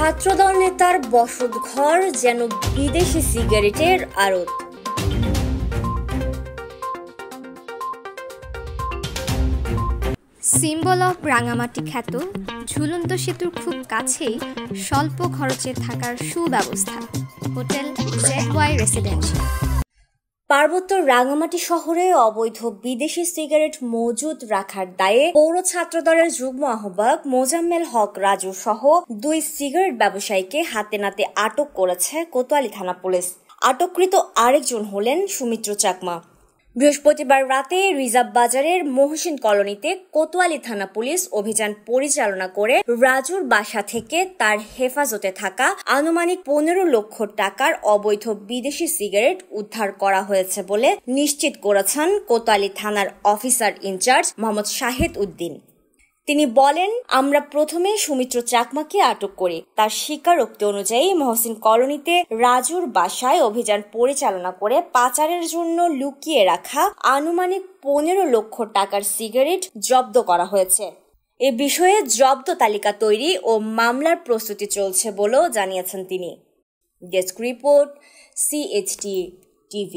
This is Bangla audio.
ছাত্রদল নেতার বসতঘর যেন বিদেশি সিগারেটের আড়ত। সিম্বল অফ রাঙামাটি খ্যাত ঝুলন্ত সেতুর খুব কাছেই স্বল্প খরচে থাকার সুব্যবস্থা হোটেল ZY রেসিডেন্সিয়াল। পার্বত্য রাঙামাটি শহরে অবৈধ বিদেশি সিগারেট মজুদ রাখার দায়ে পৌর ছাত্রদলের যুগ্ম আহ্বায়ক মোজাম্মেল হক রাজু সহ 2 সিগারেট ব্যবসায়ীকে হাতে নাতে আটক করেছে কোতোয়ালি থানা পুলিশ। আটককৃত আরেকজন হলেন সুমিত্র চাকমা। বৃহস্পতিবার রাতে রিজার্ভ বাজারের মহসিন কলোনিতে কোতোয়ালি থানা পুলিশ অভিযান পরিচালনা করে রাজুর বাসা থেকে তার হেফাজতে থাকা আনুমানিক 15 লক্ষ টাকার অবৈধ বিদেশি সিগারেট উদ্ধার করা হয়েছে বলে নিশ্চিত করেছেন কোতোয়ালি থানার অফিসার ইনচার্জ মোহাম্মদ শাহেদ উদ্দিন। তিনি বলেন, আমরা প্রথমে সুমিত্র চাকমাকে আটক করি। তার স্বীকারোক্তি অনুযায়ী মহসিন কলোনিতে রাজুর বাসায় অভিযান পরিচালনা করে পাচারের জন্য লুকিয়ে রাখা আনুমানিক 15 লক্ষ টাকার সিগারেট জব্দ করা হয়েছে। এ বিষয়ে জব্দ তালিকা তৈরি ও মামলার প্রস্তুতি চলছে বলেও জানিয়েছেন তিনি। Desk report, CHT TV।